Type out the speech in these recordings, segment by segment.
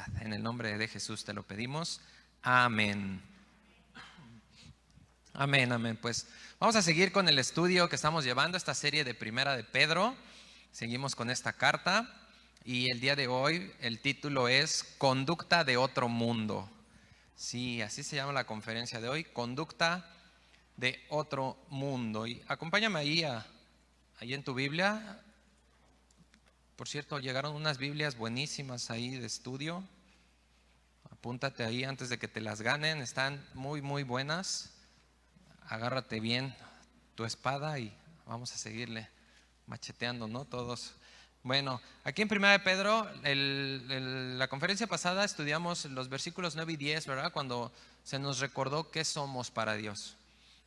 santidad. En el nombre de Jesús te lo pedimos. Amén. Amén, amén. Pues vamos a seguir con el estudio que estamos llevando, esta serie de Primera de Pedro. Seguimos con esta carta y el día de hoy el título es Conducta de otro mundo. Sí, así se llama la conferencia de hoy, Conducta de otro mundo. Y acompáñame ahí en tu Biblia. Por cierto, llegaron unas Biblias buenísimas ahí de estudio. Apúntate ahí antes de que te las ganen, están muy muy buenas. Agárrate bien tu espada y vamos a seguirle macheteando, ¿no? Todos. Bueno, aquí en Primera de Pedro, la conferencia pasada estudiamos los versículos 9 y 10, ¿verdad? Cuando se nos recordó qué somos para Dios,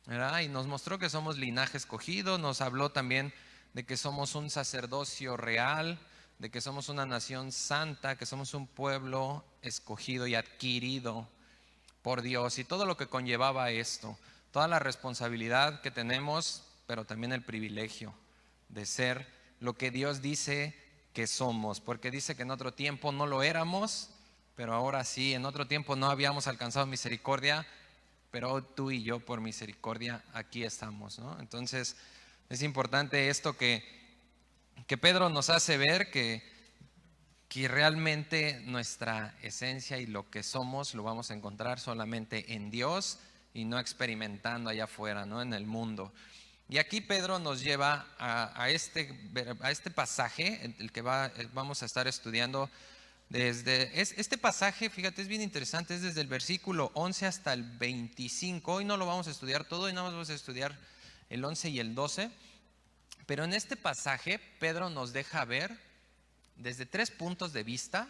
¿verdad? Y nos mostró que somos linaje escogido, nos habló también de que somos un sacerdocio real, de que somos una nación santa, que somos un pueblo escogido y adquirido por Dios y todo lo que conllevaba esto, toda la responsabilidad que tenemos, pero también el privilegio de ser lo que Dios dice que somos, porque dice que en otro tiempo no lo éramos, pero ahora sí, en otro tiempo no habíamos alcanzado misericordia, pero tú y yo por misericordia aquí estamos, ¿no? Entonces es importante esto que Pedro nos hace ver que realmente nuestra esencia y lo que somos lo vamos a encontrar solamente en Dios y no experimentando allá afuera, ¿no? En el mundo. Y aquí Pedro nos lleva a este pasaje, el que vamos a estar estudiando desde este pasaje. Fíjate, es bien interesante, es desde el versículo 11 hasta el 25. Hoy no lo vamos a estudiar todo, hoy nada más vamos a estudiar el 11 y el 12. Pero en este pasaje Pedro nos deja ver desde 3 puntos de vista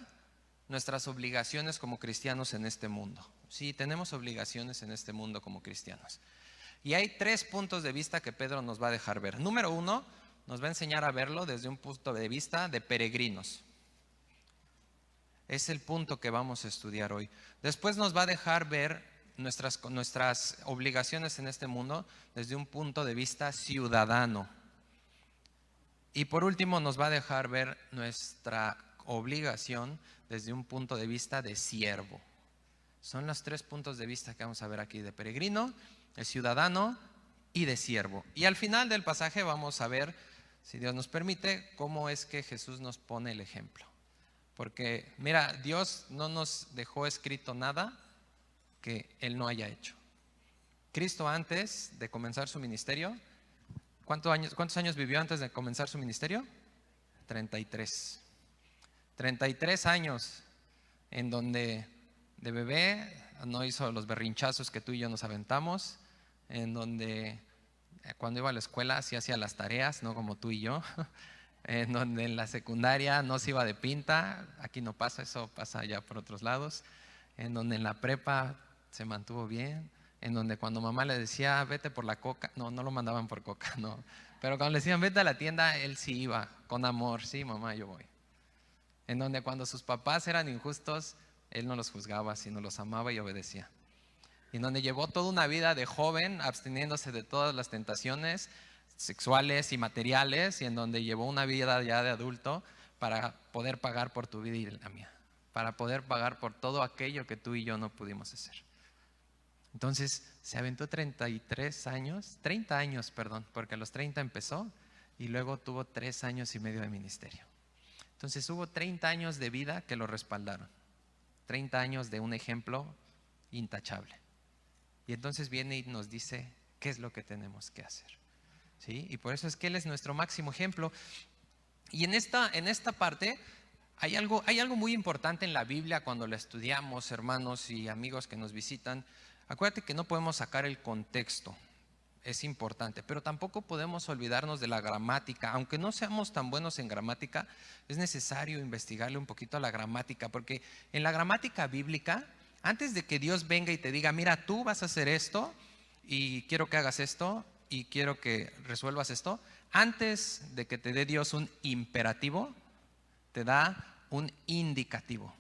nuestras obligaciones como cristianos en este mundo. Sí, tenemos obligaciones en este mundo como cristianos. Y hay 3 puntos de vista que Pedro nos va a dejar ver. Número 1, nos va a enseñar a verlo desde un punto de vista de peregrinos. Es el punto que vamos a estudiar hoy. Después nos va a dejar ver nuestras obligaciones en este mundo desde un punto de vista ciudadano. Y por último nos va a dejar ver nuestra obligación desde un punto de vista de siervo. Son los 3 puntos de vista que vamos a ver aquí: de peregrino, de ciudadano y de siervo. Y al final del pasaje vamos a ver, si Dios nos permite, cómo es que Jesús nos pone el ejemplo. Porque mira, Dios no nos dejó escrito nada que Él no haya hecho. Cristo, antes de comenzar su ministerio, ¿cuántos años vivió antes de comenzar su ministerio? 33. 33 años en donde de bebé no hizo los berrinchazos que tú y yo nos aventamos, en donde cuando iba a la escuela sí hacía las tareas, no como tú y yo, en donde en la secundaria no se iba de pinta, aquí no pasa, eso pasa allá por otros lados, en donde en la prepa se mantuvo bien, en donde cuando mamá le decía vete por la coca, no lo mandaban por coca, no, pero cuando le decían vete a la tienda, él sí iba con amor, sí mamá, yo voy. En donde cuando sus papás eran injustos, él no los juzgaba, sino los amaba y obedecía. Y en donde llevó toda una vida de joven absteniéndose de todas las tentaciones sexuales y materiales, y en donde llevó una vida ya de adulto para poder pagar por tu vida y la mía, para poder pagar por todo aquello que tú y yo no pudimos hacer. Entonces se aventó 30 años, porque a los 30 empezó y luego tuvo 3 años y medio de ministerio. Entonces hubo 30 años de vida que lo respaldaron, 30 años de un ejemplo intachable. Y entonces viene y nos dice qué es lo que tenemos que hacer, ¿sí? Y por eso es que Él es nuestro máximo ejemplo. Y en esta parte hay algo muy importante en la Biblia cuando la estudiamos, hermanos y amigos que nos visitan. Acuérdate que no podemos sacar el contexto. Es importante, pero tampoco podemos olvidarnos de la gramática. Aunque no seamos tan buenos en gramática, es necesario investigarle un poquito a la gramática, porque en la gramática bíblica, antes de que Dios venga y te diga, mira, tú vas a hacer esto y quiero que hagas esto y quiero que resuelvas esto, antes de que te dé Dios un imperativo, te da un indicativo.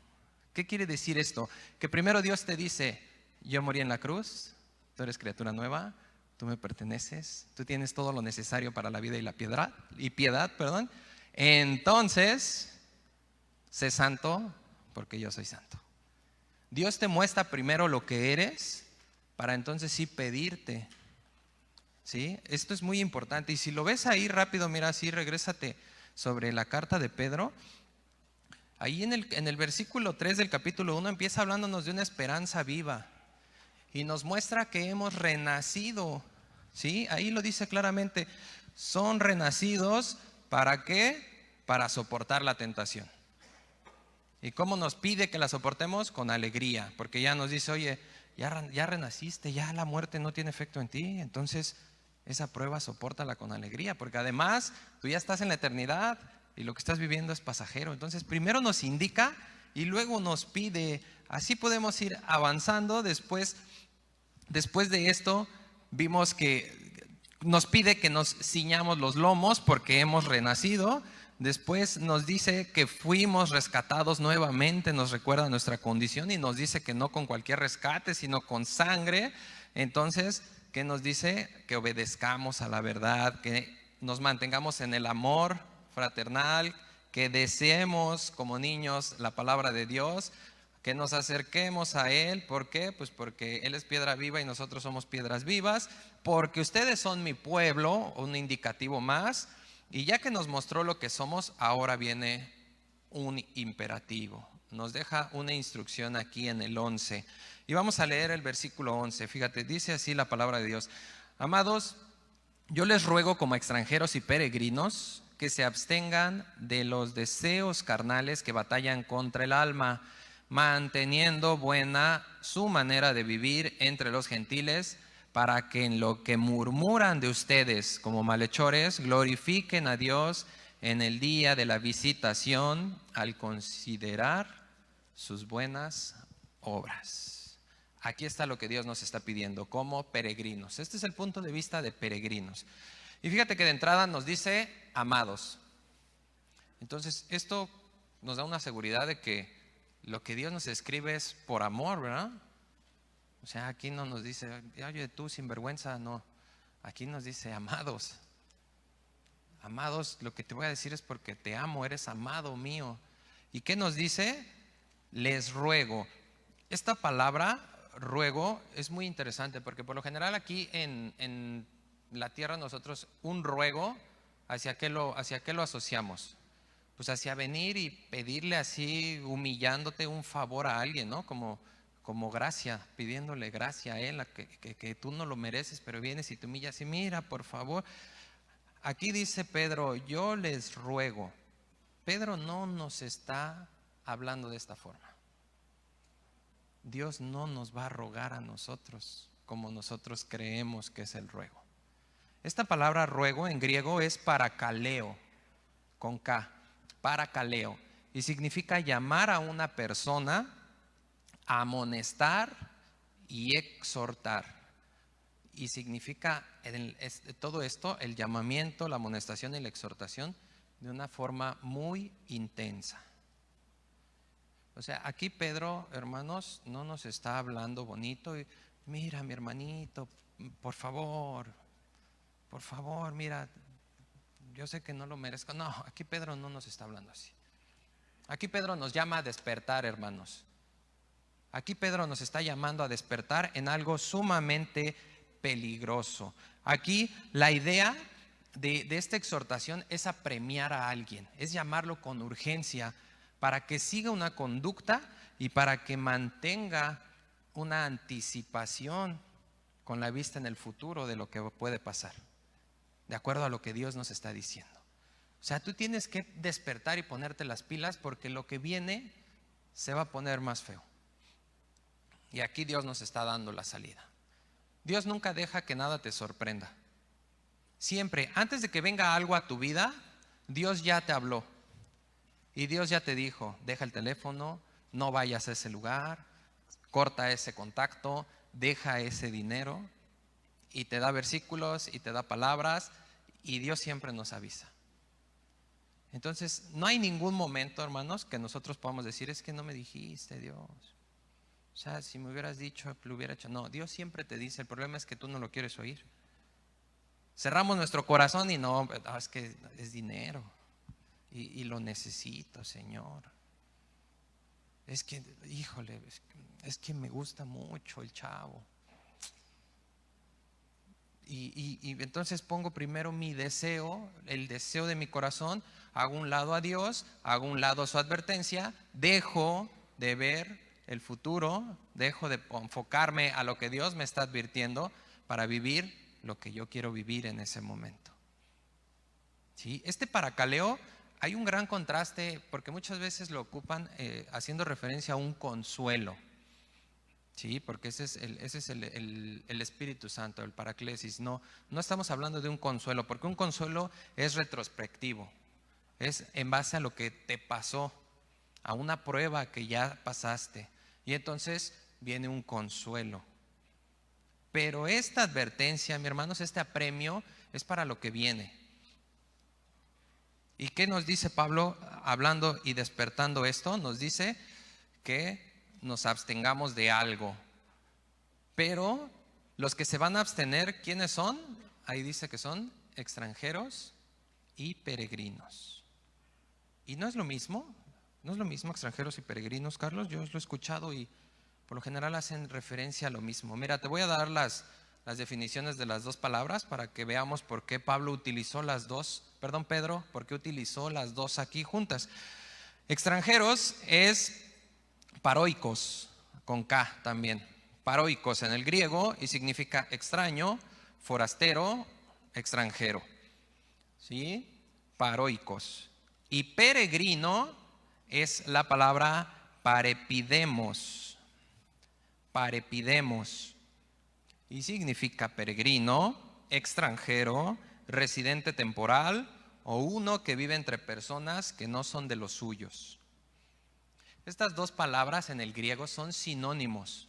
¿Qué quiere decir esto? Que primero Dios te dice, yo morí en la cruz, tú eres criatura nueva, tú me perteneces, tú tienes todo lo necesario para la vida y la piedad. Entonces, sé santo porque yo soy santo. Dios te muestra primero lo que eres para entonces sí pedirte. ¿Sí? Esto es muy importante. Y si lo ves ahí rápido, mira, así regrésate sobre la carta de Pedro. Ahí en el versículo 3 del capítulo 1 empieza hablándonos de una esperanza viva y nos muestra que hemos renacido. ¿Sí? Ahí lo dice claramente, son renacidos, ¿para qué? Para soportar la tentación. ¿Y cómo nos pide que la soportemos? Con alegría, porque ya nos dice, oye, ya renaciste, ya la muerte no tiene efecto en ti, entonces esa prueba sopórtala con alegría, porque además tú ya estás en la eternidad y lo que estás viviendo es pasajero. Entonces primero nos indica y luego nos pide. Así podemos ir avanzando. Después de esto vimos que nos pide que nos ciñamos los lomos porque hemos renacido. Después nos dice que fuimos rescatados nuevamente, nos recuerda nuestra condición y nos dice que no con cualquier rescate, sino con sangre. Entonces, ¿qué nos dice? Que obedezcamos a la verdad, que nos mantengamos en el amor fraternal, que deseemos como niños la palabra de Dios, que nos acerquemos a Él. ¿Por qué? Pues porque Él es piedra viva y nosotros somos piedras vivas, porque ustedes son mi pueblo, un indicativo más. Y ya que nos mostró lo que somos, ahora viene un imperativo. Nos deja una instrucción aquí en el 11. Y vamos a leer el versículo 11. Fíjate, dice así la palabra de Dios. Amados, yo les ruego como extranjeros y peregrinos que se abstengan de los deseos carnales que batallan contra el alma, manteniendo buena su manera de vivir entre los gentiles, para que en lo que murmuran de ustedes como malhechores, glorifiquen a Dios en el día de la visitación al considerar sus buenas obras. Aquí está lo que Dios nos está pidiendo como peregrinos. Este es el punto de vista de peregrinos. Y fíjate que de entrada nos dice amados. Entonces esto nos da una seguridad de que lo que Dios nos escribe es por amor, ¿verdad? O sea, aquí no nos dice, oye, tú sinvergüenza, no. Aquí nos dice amados. Amados, lo que te voy a decir es porque te amo, eres amado mío. ¿Y qué nos dice? Les ruego. Esta palabra, ruego, es muy interesante porque por lo general aquí en la tierra nosotros un ruego, ¿hacia qué lo asociamos? Pues hacia venir y pedirle así, humillándote un favor a alguien, ¿no? Como gracia, pidiéndole gracia a él, que tú no lo mereces, pero vienes y te humillas y mira, por favor. Aquí dice Pedro, yo les ruego. Pedro no nos está hablando de esta forma. Dios no nos va a rogar a nosotros como nosotros creemos que es el ruego. Esta palabra ruego en griego es parakaleo, con K, parakaleo, y significa llamar a una persona, amonestar y exhortar. Y significa todo esto, el llamamiento, la amonestación y la exhortación, de una forma muy intensa. O sea, aquí Pedro, hermanos, no nos está hablando bonito y mira, mi hermanito, por favor, mira, yo sé que no lo merezco. No, aquí Pedro no nos está hablando así. Aquí Pedro nos llama a despertar, hermanos. Aquí Pedro nos está llamando a despertar en algo sumamente peligroso. Aquí la idea de esta exhortación es apremiar a alguien, es llamarlo con urgencia para que siga una conducta y para que mantenga una anticipación con la vista en el futuro de lo que puede pasar, de acuerdo a lo que Dios nos está diciendo. O sea, tú tienes que despertar y ponerte las pilas porque lo que viene se va a poner más feo. Y aquí Dios nos está dando la salida. Dios nunca deja que nada te sorprenda. Siempre, antes de que venga algo a tu vida, Dios ya te habló. Y Dios ya te dijo, deja el teléfono, no vayas a ese lugar, corta ese contacto, deja ese dinero. Y te da versículos y te da palabras y Dios siempre nos avisa. Entonces, no hay ningún momento, hermanos, que nosotros podamos decir, es que no me dijiste, Dios. O sea, si me hubieras dicho, lo hubiera hecho. No, Dios siempre te dice, el problema es que tú no lo quieres oír. Cerramos nuestro corazón y no, es que es dinero y lo necesito, Señor. es que, híjole, es que me gusta mucho el chavo. Y entonces pongo primero mi deseo, el deseo de mi corazón, hago un lado a Dios, hago un lado su advertencia, dejo de ver el futuro, dejo de enfocarme a lo que Dios me está advirtiendo para vivir lo que yo quiero vivir en ese momento. ¿Sí? Este paracaleo, hay un gran contraste porque muchas veces lo ocupan haciendo referencia a un consuelo. Sí, porque ese es el Espíritu Santo, el Paraclesis. No estamos hablando de un consuelo, porque un consuelo es retrospectivo, es en base a lo que te pasó, a una prueba que ya pasaste. Y entonces viene un consuelo. Pero esta advertencia, mi hermanos, este apremio es para lo que viene. ¿Y qué nos dice Pablo hablando y despertando esto? Nos dice que nos abstengamos de algo. Pero los que se van a abstener, ¿quiénes son? Ahí dice que son extranjeros y peregrinos. ¿Y no es lo mismo? ¿No es lo mismo extranjeros y peregrinos, Carlos? Yo lo he escuchado y por lo general hacen referencia a lo mismo. Mira, te voy a dar las definiciones de las dos palabras para que veamos por qué Pablo utilizó las dos, perdón, Pedro, por qué utilizó las dos aquí juntas. Extranjeros es paroikos, con K también. Paroikos en el griego y significa extraño, forastero, extranjero. ¿Sí? Paroikos. Y peregrino es la palabra parepidemos. Parepidemos. Y significa peregrino, extranjero, residente temporal o uno que vive entre personas que no son de los suyos. Estas dos palabras en el griego son sinónimos.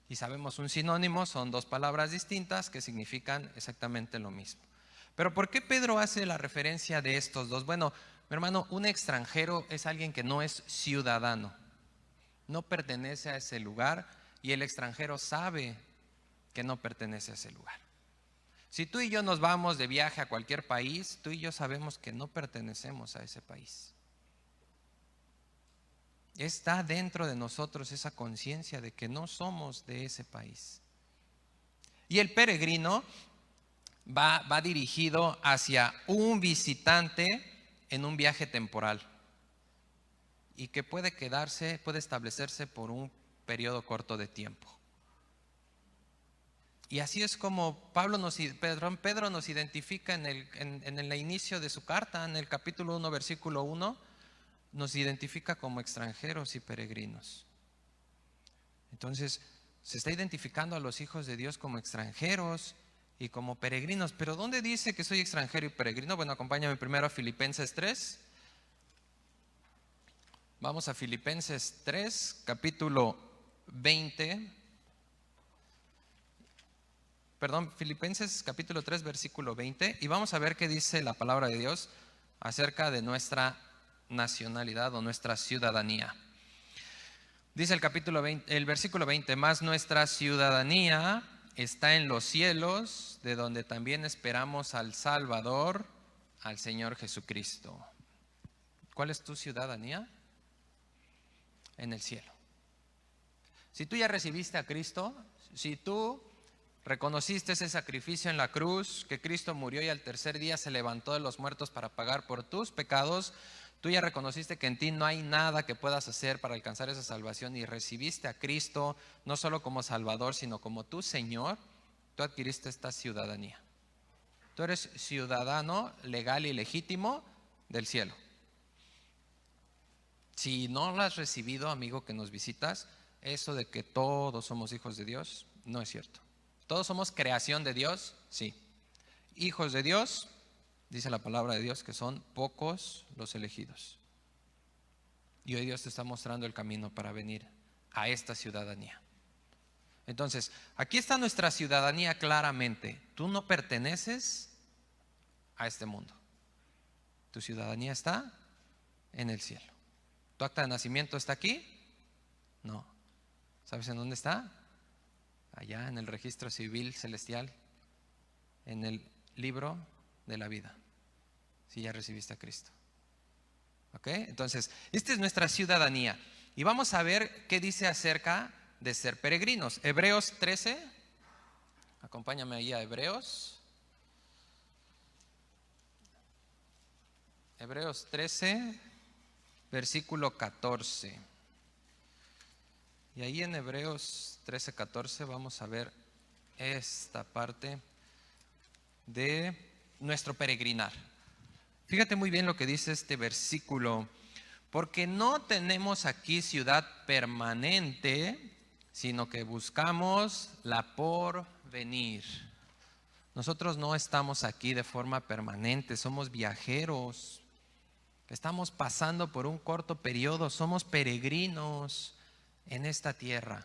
Y sabemos, un sinónimo son dos palabras distintas que significan exactamente lo mismo. Pero ¿por qué Pedro hace la referencia de estos dos? Bueno, mi hermano, un extranjero es alguien que no es ciudadano, no pertenece a ese lugar y el extranjero sabe que no pertenece a ese lugar. Si tú y yo nos vamos de viaje a cualquier país, tú y yo sabemos que no pertenecemos a ese país. Está dentro de nosotros esa conciencia de que no somos de ese país. Y el peregrino va dirigido hacia un visitante en un viaje temporal y que puede quedarse, puede establecerse por un periodo corto de tiempo. Y así es como Pedro nos identifica en el inicio de su carta, en el capítulo 1, versículo 1, nos identifica como extranjeros y peregrinos. Entonces, se está identificando a los hijos de Dios como extranjeros y como peregrinos. Pero ¿dónde dice que soy extranjero y peregrino? Bueno, acompáñame primero a Filipenses 3. Vamos a Filipenses 3, capítulo 20. Perdón, Filipenses capítulo 3, versículo 20. Y vamos a ver qué dice la palabra de Dios acerca de nuestra nacionalidad o nuestra ciudadanía. Dice el versículo 20, más nuestra ciudadanía está en los cielos, de donde también esperamos al Salvador, al Señor Jesucristo. ¿Cuál es tu ciudadanía? En el cielo. Si tú ya recibiste a Cristo, si tú reconociste ese sacrificio en la cruz, que Cristo murió y al tercer día se levantó de los muertos para pagar por tus pecados, tú ya reconociste que en ti no hay nada que puedas hacer para alcanzar esa salvación y recibiste a Cristo no solo como Salvador, sino como tu Señor, tú adquiriste esta ciudadanía. Tú eres ciudadano legal y legítimo del cielo. Si no lo has recibido, amigo que nos visitas, eso de que todos somos hijos de Dios, no es cierto. ¿Todos somos creación de Dios? Sí. Hijos de Dios, dice la palabra de Dios, que son pocos los elegidos. Y hoy Dios te está mostrando el camino para venir a esta ciudadanía. Entonces, aquí está nuestra ciudadanía claramente. Tú no perteneces a este mundo. Tu ciudadanía está en el cielo. ¿Tu acta de nacimiento está aquí? No. ¿Sabes en dónde está? Allá en el registro civil celestial, en el libro de la vida, si ya recibiste a Cristo. ¿Ok? Entonces, esta es nuestra ciudadanía. Y vamos a ver qué dice acerca de ser peregrinos. Hebreos 13, acompáñame ahí a Hebreos. Hebreos 13, versículo 14. Y ahí en Hebreos 13, 14 vamos a ver esta parte de nuestro peregrinar. Fíjate muy bien lo que dice este versículo. Porque no tenemos aquí ciudad permanente, sino que buscamos la porvenir. Nosotros no estamos aquí de forma permanente, somos viajeros. Estamos pasando por un corto periodo, somos peregrinos en esta tierra.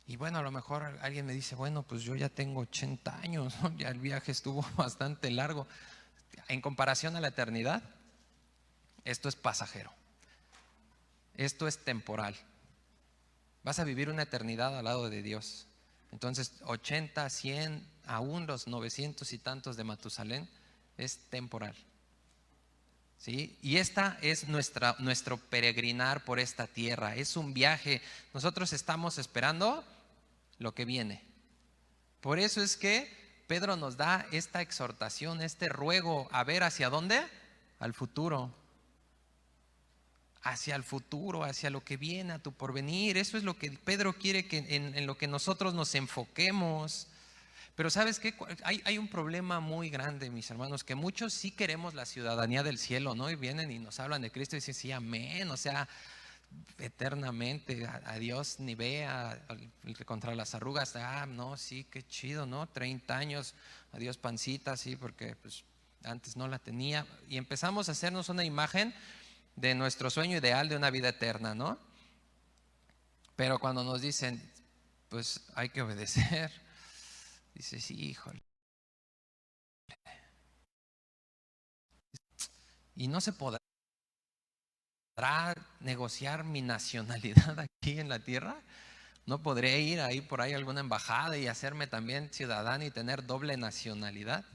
Y bueno, a lo mejor alguien me dice, bueno, pues yo ya tengo 80 años, ¿no? Ya el viaje estuvo bastante largo. En comparación a la eternidad, esto es pasajero. Esto es temporal. Vas a vivir una eternidad al lado de Dios. Entonces, 80, 100, aún los 900 y tantos de Matusalén es temporal. ¿Sí? Y esta es nuestro peregrinar por esta tierra. Es un viaje. Nosotros estamos esperando lo que viene. Por eso es que Pedro nos da esta exhortación, este ruego a ver hacia dónde, al futuro. Hacia el futuro, hacia lo que viene, a tu porvenir. Eso es lo que Pedro quiere que en lo que nosotros nos enfoquemos. Pero ¿sabes qué? Hay un problema muy grande, mis hermanos, que muchos sí queremos la ciudadanía del cielo, ¿no? Y vienen y nos hablan de Cristo y dicen, sí, amén, o sea, eternamente, a Dios ni vea, contra las arrugas, no, sí, qué chido, ¿no? 30 años, adiós pancita, sí, porque pues antes no la tenía. Y empezamos a hacernos una imagen de nuestro sueño ideal de una vida eterna, ¿no? Pero cuando nos dicen, pues hay que obedecer, dices, sí, híjole. Y no se podrá negociar mi nacionalidad aquí en la tierra. No podré ir ahí por ahí a alguna embajada y hacerme también ciudadano y tener doble nacionalidad.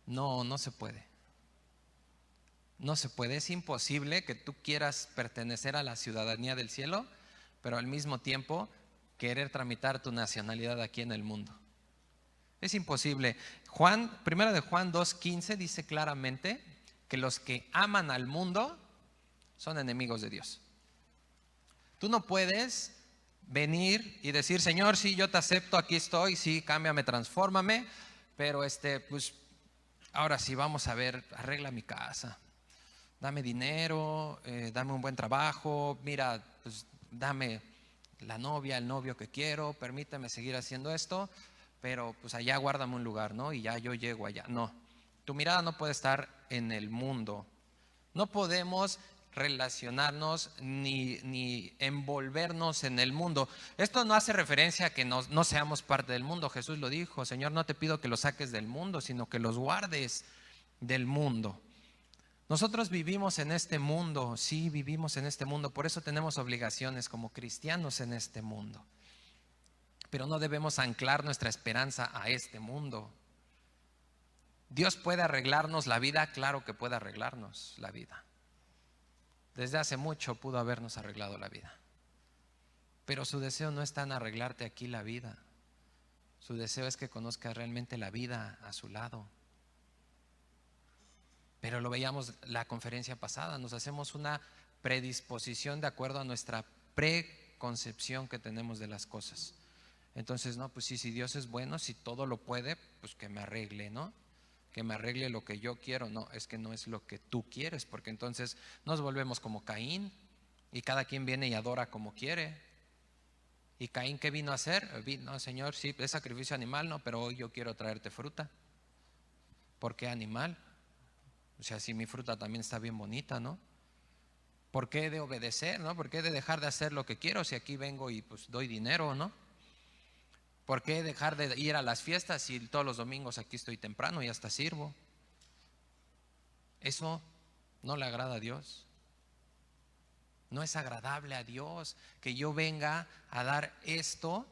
No, no se puede. No se puede, es imposible que tú quieras pertenecer a la ciudadanía del cielo, pero al mismo tiempo querer tramitar tu nacionalidad aquí en el mundo. Es imposible. Primero de Juan 2:15 dice claramente que los que aman al mundo son enemigos de Dios. Tú no puedes venir y decir, Señor, sí, yo te acepto, aquí estoy, sí, cámbiame, transfórmame, pero pues ahora sí, vamos a ver, arregla mi casa. Dame dinero, dame un buen trabajo, mira, pues dame la novia, el novio que quiero, permíteme seguir haciendo esto, pero pues allá guárdame un lugar, ¿no? Y ya yo llego allá. No, tu mirada no puede estar en el mundo. No podemos relacionarnos ni envolvernos en el mundo. Esto no hace referencia a que no seamos parte del mundo. Jesús lo dijo, Señor, no te pido que los saques del mundo, sino que los guardes del mundo. Nosotros vivimos en este mundo, sí, vivimos en este mundo, por eso tenemos obligaciones como cristianos en este mundo. Pero no debemos anclar nuestra esperanza a este mundo. Dios puede arreglarnos la vida, claro que puede arreglarnos la vida. Desde hace mucho pudo habernos arreglado la vida. Pero su deseo no está en arreglarte aquí la vida. Su deseo es que conozcas realmente la vida a su lado. Pero lo veíamos la conferencia pasada, nos hacemos una predisposición de acuerdo a nuestra preconcepción que tenemos de las cosas. Entonces, no, pues sí, si Dios es bueno, si todo lo puede, pues que me arregle, ¿no? Que me arregle lo que yo quiero. No, es que no es lo que tú quieres, porque entonces nos volvemos como Caín y cada quien viene y adora como quiere. ¿Y Caín qué vino a hacer? No, Señor, sí, es sacrificio animal, no, pero hoy yo quiero traerte fruta. ¿Por qué animal? O sea, si mi fruta también está bien bonita, ¿no? ¿Por qué he de obedecer, no? ¿Por qué he de dejar de hacer lo que quiero si aquí vengo y pues doy dinero, ¿no? ¿Por qué dejar de ir a las fiestas si todos los domingos aquí estoy temprano y hasta sirvo? Eso no le agrada a Dios. No es agradable a Dios que yo venga a dar esto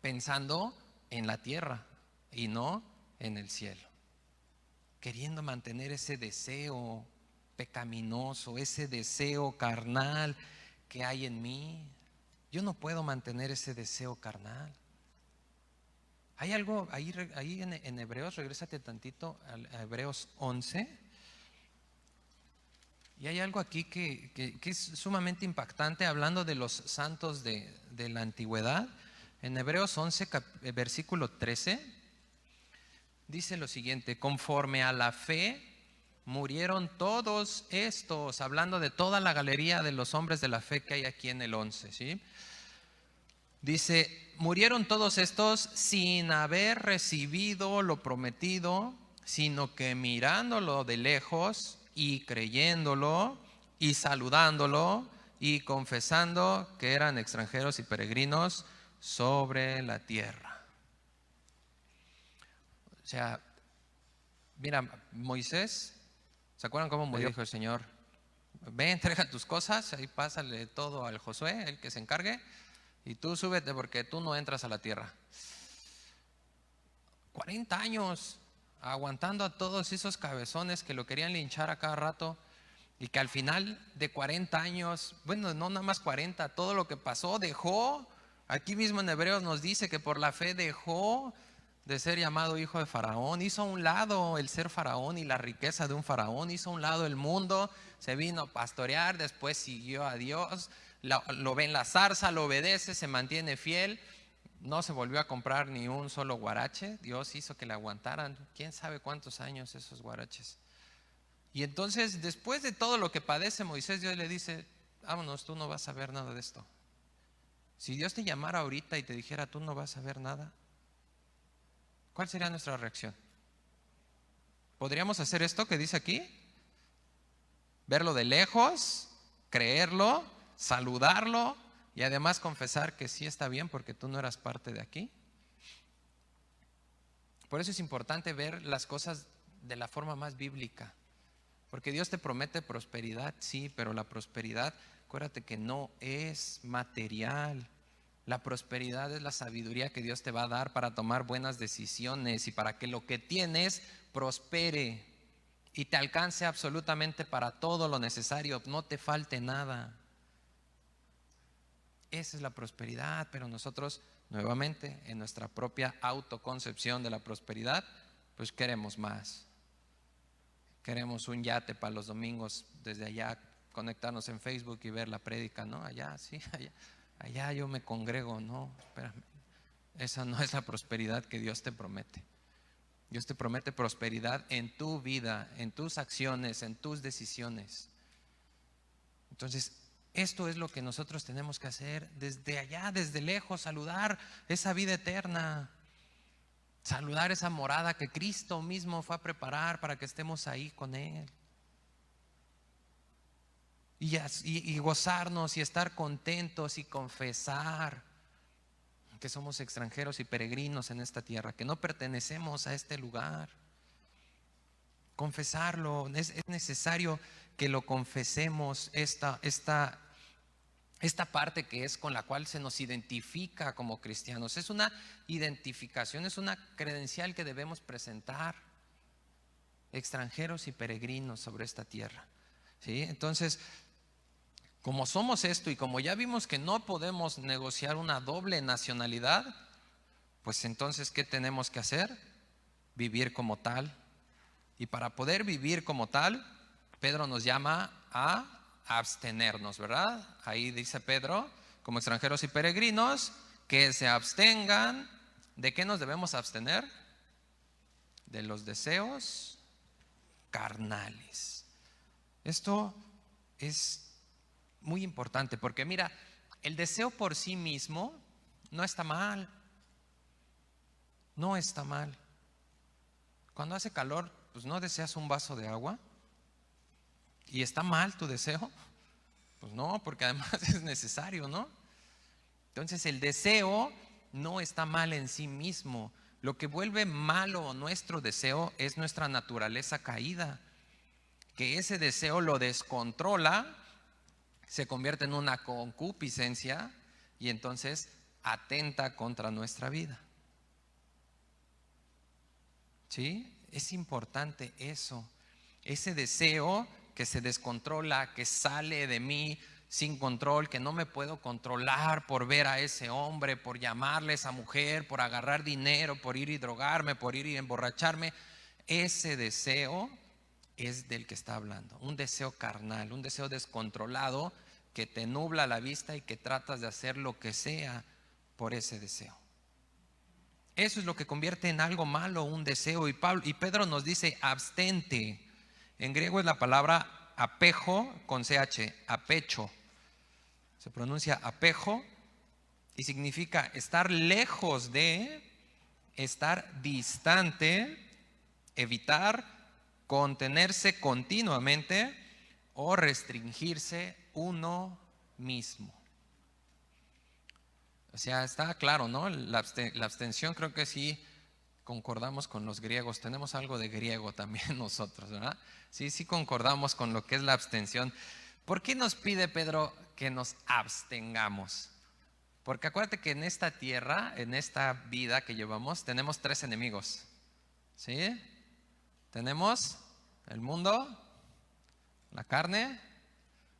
pensando en la tierra y no en el cielo. Queriendo mantener ese deseo. pecaminoso, ese deseo carnal que hay en mí. Yo no puedo mantener ese deseo carnal. Hay algo ahí en Hebreos, regrésate tantito a Hebreos 11. Y hay algo aquí que es sumamente impactante, hablando de los santos de la antigüedad. En Hebreos 11, versículo 13, dice lo siguiente: conforme a la fe murieron todos estos, hablando de toda la galería de los hombres de la fe que hay aquí en el 11, ¿sí? Dice, murieron todos estos sin haber recibido lo prometido, sino que mirándolo de lejos y creyéndolo y saludándolo y confesando que eran extranjeros y peregrinos sobre la tierra. O sea, mira, Moisés, ¿se acuerdan cómo dijo el Señor? Ve, entrega tus cosas, ahí pásale todo al Josué, el que se encargue, y tú súbete porque tú no entras a la tierra. 40 años aguantando a todos esos cabezones que lo querían linchar a cada rato, y que al final de 40 años, bueno, no nada más 40, todo lo que pasó, dejó. Aquí mismo en Hebreos nos dice que por la fe dejó de ser llamado hijo de Faraón, hizo a un lado el ser Faraón y la riqueza de un Faraón, hizo a un lado el mundo, se vino a pastorear, después siguió a Dios, lo ve en la zarza, lo obedece, se mantiene fiel, no se volvió a comprar ni un solo guarache. Dios hizo que le aguantaran quién sabe cuántos años esos guaraches. Y entonces, después de todo lo que padece Moisés, Dios le dice, vámonos, tú no vas a ver nada de esto. Si Dios te llamara ahorita y te dijera, tú no vas a ver nada, ¿cuál sería nuestra reacción? ¿Podríamos hacer esto que dice aquí? Verlo de lejos, creerlo, saludarlo y además confesar que sí está bien porque tú no eras parte de aquí. Por eso es importante ver las cosas de la forma más bíblica. Porque Dios te promete prosperidad, sí, pero la prosperidad, acuérdate que no es material. La prosperidad es la sabiduría que Dios te va a dar para tomar buenas decisiones y para que lo que tienes prospere y te alcance absolutamente para todo lo necesario, no te falte nada. Esa es la prosperidad, pero nosotros nuevamente en nuestra propia autoconcepción de la prosperidad, pues queremos más. Queremos un yate para los domingos, desde allá conectarnos en Facebook y ver la prédica, ¿no? Allá, sí, allá yo me congrego, no, espérame. Esa no es la prosperidad que Dios te promete. Dios te promete prosperidad en tu vida, en tus acciones, en tus decisiones. Entonces, esto es lo que nosotros tenemos que hacer desde allá, desde lejos, saludar esa vida eterna. Saludar esa morada que Cristo mismo fue a preparar para que estemos ahí con Él. Y gozarnos y estar contentos y confesar que somos extranjeros y peregrinos en esta tierra, que no pertenecemos a este lugar. Confesarlo, es necesario que lo confesemos, esta parte que es con la cual se nos identifica como cristianos. Es una identificación, es una credencial que debemos presentar, extranjeros y peregrinos sobre esta tierra, ¿sí? Entonces, como somos esto y como ya vimos que no podemos negociar una doble nacionalidad, pues entonces, ¿qué tenemos que hacer? Vivir como tal. Y para poder vivir como tal, Pedro nos llama a abstenernos, ¿verdad? Ahí dice Pedro, como extranjeros y peregrinos, que se abstengan. ¿De qué nos debemos abstener? De los deseos carnales. Esto es muy importante porque mira, el deseo por sí mismo no está mal. No está mal. Cuando hace calor, pues no deseas un vaso de agua. ¿Y está mal tu deseo? Pues no, porque además es necesario, ¿no? Entonces el deseo no está mal en sí mismo. Lo que vuelve malo nuestro deseo es nuestra naturaleza caída, que ese deseo lo descontrola, se convierte en una concupiscencia y entonces atenta contra nuestra vida. ¿Sí? Es importante eso. Ese deseo que se descontrola, que sale de mí sin control, que no me puedo controlar por ver a ese hombre, por llamarle a esa mujer, por agarrar dinero, por ir y drogarme, por ir y emborracharme. Ese deseo es del que está hablando, un deseo carnal, un deseo descontrolado que te nubla la vista y que tratas de hacer lo que sea por ese deseo. Eso es lo que convierte en algo malo un deseo. Y Pedro nos dice abstente. En griego es la palabra apejo con ch, apecho. Se pronuncia apejo y significa estar lejos de, estar distante, evitar, contenerse continuamente o restringirse uno mismo. O sea, está claro, ¿no? La abstención, creo que sí concordamos con los griegos. Tenemos algo de griego también nosotros, ¿verdad? Sí concordamos con lo que es la abstención. ¿Por qué nos pide Pedro que nos abstengamos? Porque acuérdate que en esta tierra, en esta vida que llevamos, tenemos 3 enemigos. ¿Sí? Tenemos el mundo, la carne,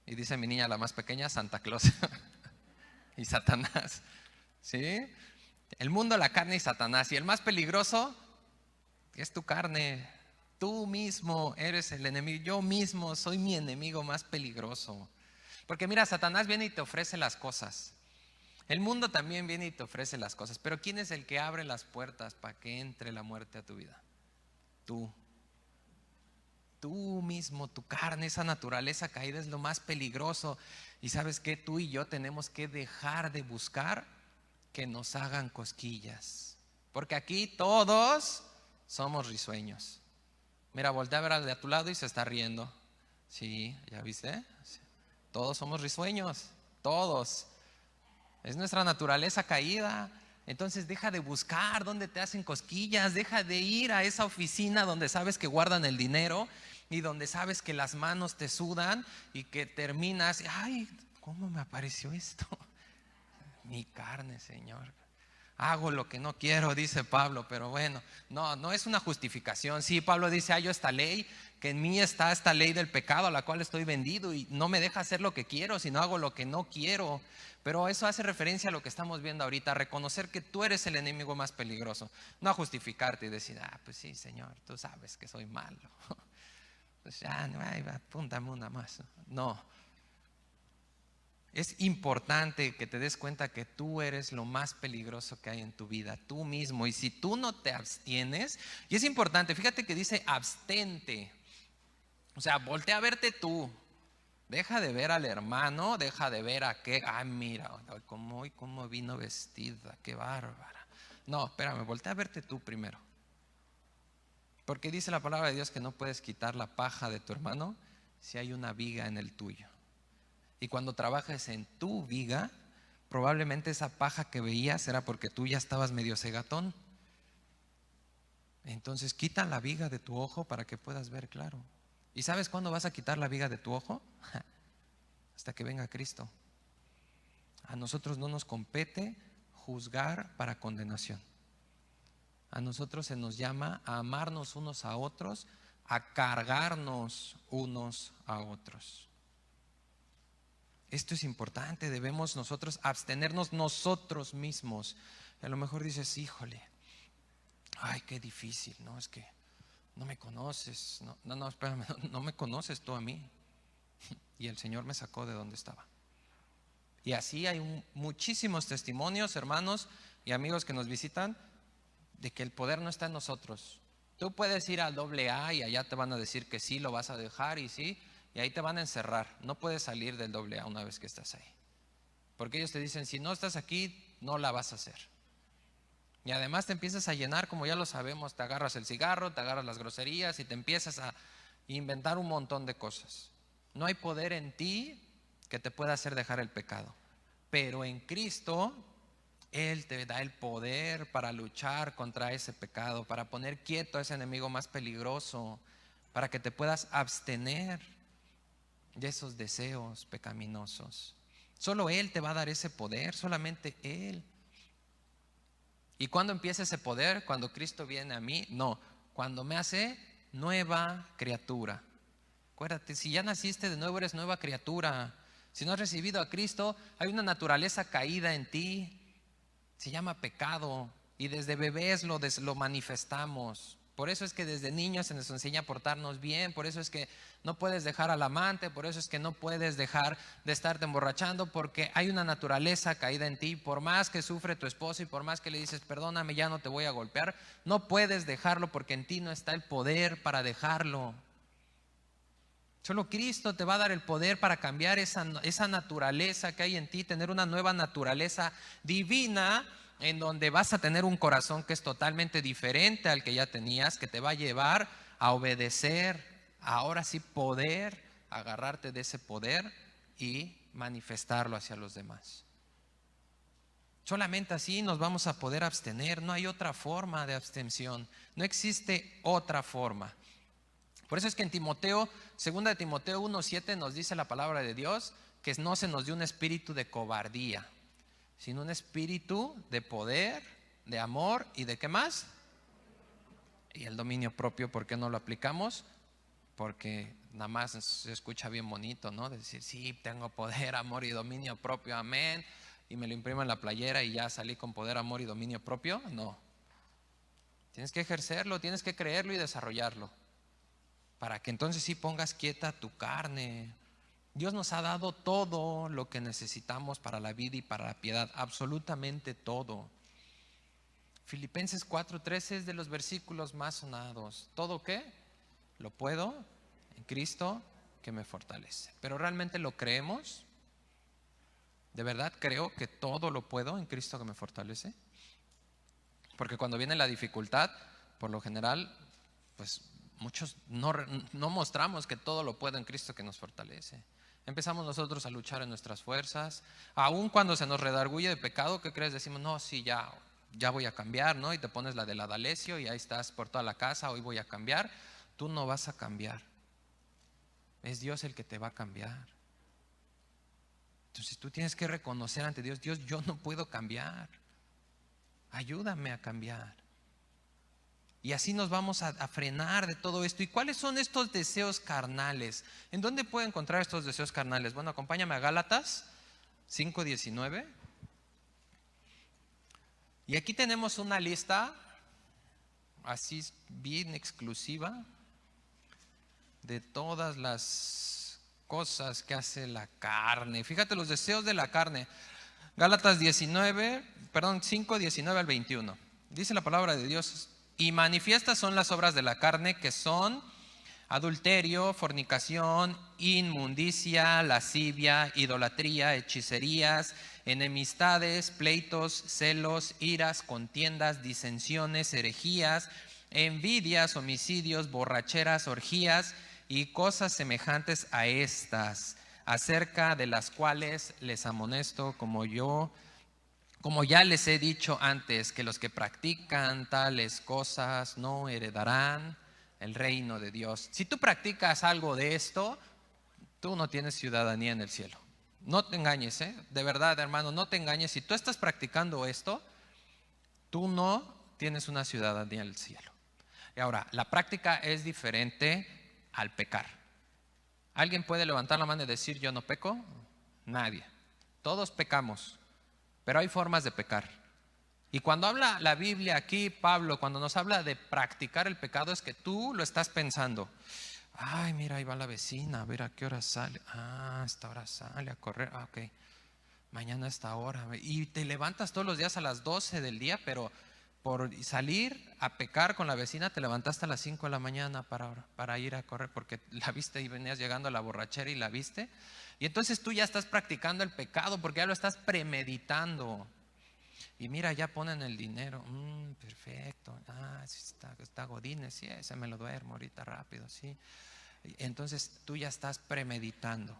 y dice mi niña la más pequeña, Santa Claus y Satanás. ¿Sí? El mundo, la carne y Satanás. Y el más peligroso es tu carne. Tú mismo eres el enemigo. Yo mismo soy mi enemigo más peligroso. Porque mira, Satanás viene y te ofrece las cosas. El mundo también viene y te ofrece las cosas. Pero ¿quién es el que abre las puertas para que entre la muerte a tu vida? Tú. Tú mismo, tu carne, esa naturaleza caída es lo más peligroso. Y sabes que tú y yo tenemos que dejar de buscar que nos hagan cosquillas. Porque aquí todos somos risueños. Mira, voltea a ver al de a tu lado y se está riendo. Sí, ¿ya viste? Todos somos risueños, todos. Es nuestra naturaleza caída. Entonces deja de buscar dónde te hacen cosquillas, deja de ir a esa oficina donde sabes que guardan el dinero y donde sabes que las manos te sudan y que terminas, ay, ¿cómo me apareció esto? Mi carne, Señor. Hago lo que no quiero, dice Pablo, pero bueno, no es una justificación. Sí, Pablo dice, hay esta ley, que en mí está esta ley del pecado a la cual estoy vendido y no me deja hacer lo que quiero, sino hago lo que no quiero. Pero eso hace referencia a lo que estamos viendo ahorita, a reconocer que tú eres el enemigo más peligroso, no a justificarte y decir, pues sí, Señor, tú sabes que soy malo. Pues ya, no, apúntame una más. No. Es importante que te des cuenta que tú eres lo más peligroso que hay en tu vida, tú mismo. Y si tú no te abstienes, y es importante, fíjate que dice abstente. O sea, voltea a verte tú. Deja de ver al hermano, deja de ver a qué. Ay, mira, cómo vino vestida, qué bárbara. No, espérame, voltea a verte tú primero. Porque dice la palabra de Dios que no puedes quitar la paja de tu hermano si hay una viga en el tuyo. Y cuando trabajes en tu viga, probablemente esa paja que veías era porque tú ya estabas medio cegatón. Entonces quita la viga de tu ojo para que puedas ver claro. ¿Y sabes cuándo vas a quitar la viga de tu ojo? Hasta que venga Cristo. A nosotros no nos compete juzgar para condenación. A nosotros se nos llama a amarnos unos a otros, a cargarnos unos a otros. Esto es importante, debemos nosotros abstenernos nosotros mismos. A lo mejor dices, híjole, ay, qué difícil, no, es que no me conoces, no, espérame, no me conoces tú a mí. Y el Señor me sacó de donde estaba. Y así hay muchísimos testimonios, hermanos y amigos que nos visitan, de que el poder no está en nosotros. Tú puedes ir al AA y allá te van a decir que sí, lo vas a dejar y sí, y ahí te van a encerrar. No puedes salir del AA una vez que estás ahí. Porque ellos te dicen, si no estás aquí, no la vas a hacer. Y además te empiezas a llenar, como ya lo sabemos, te agarras el cigarro, te agarras las groserías y te empiezas a inventar un montón de cosas. No hay poder en ti que te pueda hacer dejar el pecado. Pero en Cristo, Él te da el poder para luchar contra ese pecado, para poner quieto a ese enemigo más peligroso, para que te puedas abstener de esos deseos pecaminosos. Solo Él te va a dar ese poder, solamente Él. ¿Y cuándo empieza ese poder? Cuando Cristo viene a mí. No, cuando me hace nueva criatura. Acuérdate, si ya naciste de nuevo, eres nueva criatura. Si no has recibido a Cristo, hay una naturaleza caída en ti. Se llama pecado. Y desde bebés lo manifestamos. Por eso es que desde niños se nos enseña a portarnos bien. Por eso es que no puedes dejar al amante. Por eso es que no puedes dejar de estarte emborrachando. Porque hay una naturaleza caída en ti. Por más que sufre tu esposo y por más que le dices perdóname, ya no te voy a golpear, no puedes dejarlo porque en ti no está el poder para dejarlo. Solo Cristo te va a dar el poder para cambiar esa naturaleza que hay en ti, tener una nueva naturaleza divina en donde vas a tener un corazón que es totalmente diferente al que ya tenías, que te va a llevar a obedecer, ahora sí poder agarrarte de ese poder y manifestarlo hacia los demás. Solamente así nos vamos a poder abstener, no hay otra forma de abstención, no existe otra forma. Por eso es que en Timoteo, 2 de Timoteo 1:7 nos dice la palabra de Dios que no se nos dio un espíritu de cobardía, sino un espíritu de poder, de amor y de ¿qué más? Y el dominio propio. ¿Por qué no lo aplicamos? Porque nada más se escucha bien bonito, ¿no? Decir, sí, tengo poder, amor y dominio propio, amén. Y me lo imprimo en la playera y ya salí con poder, amor y dominio propio. No. Tienes que ejercerlo, tienes que creerlo y desarrollarlo. Para que entonces sí pongas quieta tu carne. Dios nos ha dado todo lo que necesitamos para la vida y para la piedad, absolutamente todo. Filipenses 4:13 es de los versículos más sonados. ¿Todo qué? Lo puedo en Cristo que me fortalece. ¿Pero realmente lo creemos? ¿De verdad creo que todo lo puedo en Cristo que me fortalece? Porque cuando viene la dificultad, por lo general, pues muchos no mostramos que todo lo puedo en Cristo que nos fortalece. Empezamos nosotros a luchar en nuestras fuerzas. Aun cuando se nos redarguye de pecado, ¿qué crees? Decimos, no, sí, ya voy a cambiar, ¿no? Y te pones la del adalesio y ahí estás por toda la casa, hoy voy a cambiar. Tú no vas a cambiar. Es Dios el que te va a cambiar. Entonces tú tienes que reconocer ante Dios, Dios, yo no puedo cambiar. Ayúdame a cambiar. Y así nos vamos a frenar de todo esto. ¿Y cuáles son estos deseos carnales? ¿En dónde puedo encontrar estos deseos carnales? Bueno, acompáñame a Gálatas 5:19. Y aquí tenemos una lista así bien exclusiva de todas las cosas que hace la carne. Fíjate los deseos de la carne. Gálatas 5:19 al 21. Dice la palabra de Dios: y manifiestas son las obras de la carne, que son adulterio, fornicación, inmundicia, lascivia, idolatría, hechicerías, enemistades, pleitos, celos, iras, contiendas, disensiones, herejías, envidias, homicidios, borracheras, orgías y cosas semejantes a estas, acerca de las cuales les amonesto, como ya les he dicho antes, que los que practican tales cosas no heredarán el reino de Dios. Si tú practicas algo de esto, tú no tienes ciudadanía en el cielo. No te engañes, de verdad, hermano, no te engañes. Si tú estás practicando esto, tú no tienes una ciudadanía en el cielo. Y ahora, la práctica es diferente al pecar. ¿Alguien puede levantar la mano y decir yo no peco? Nadie. Todos pecamos, pero hay formas de pecar. Y cuando habla la Biblia aquí, Pablo, cuando nos habla de practicar el pecado, es que tú lo estás pensando. Ay, mira, ahí va la vecina, a ver a qué hora sale. Ah, a esta hora sale a correr. Ah, ok. Mañana a esta hora. Y te levantas todos los días a las 12 del día, pero por salir a pecar con la vecina te levantaste a las 5 de la mañana para ir a correr porque la viste y venías llegando a la borrachera y la viste. Y entonces tú ya estás practicando el pecado porque ya lo estás premeditando. Y mira, ya ponen el dinero. Perfecto. Ah, sí, está Godínez. Sí, ese me lo duermo ahorita rápido. Sí. Entonces tú ya estás premeditando.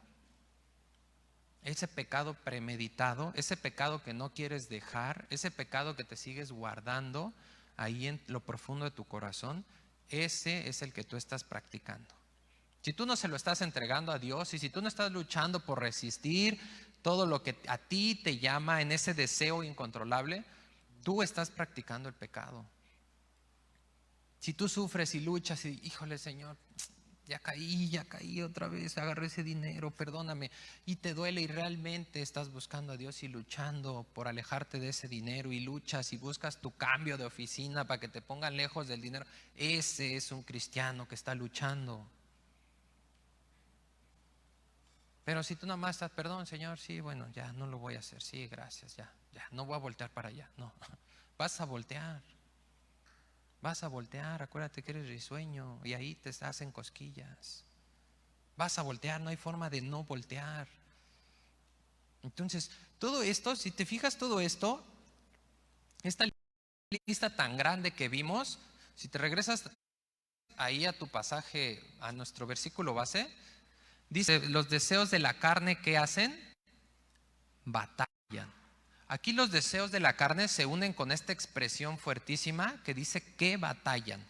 Ese pecado premeditado, ese pecado que no quieres dejar, ese pecado que te sigues guardando ahí en lo profundo de tu corazón, ese es el que tú estás practicando. Si tú no se lo estás entregando a Dios y si tú no estás luchando por resistir todo lo que a ti te llama en ese deseo incontrolable, tú estás practicando el pecado. Si tú sufres y luchas y híjole Señor, ya caí otra vez, agarré ese dinero, perdóname. Y te duele y realmente estás buscando a Dios y luchando por alejarte de ese dinero y luchas y buscas tu cambio de oficina para que te pongan lejos del dinero. Ese es un cristiano que está luchando. Pero si tú nada más estás, perdón, Señor, sí, bueno, ya no lo voy a hacer, sí, gracias, ya, no voy a voltear para allá, no, vas a voltear, acuérdate que eres risueño y ahí te hacen cosquillas, vas a voltear, no hay forma de no voltear. Entonces, todo esto, si te fijas todo esto, esta lista tan grande que vimos, si te regresas ahí a tu pasaje, a nuestro versículo base, dice, los deseos de la carne, ¿qué hacen? Batallan. Aquí los deseos de la carne se unen con esta expresión fuertísima que dice que batallan.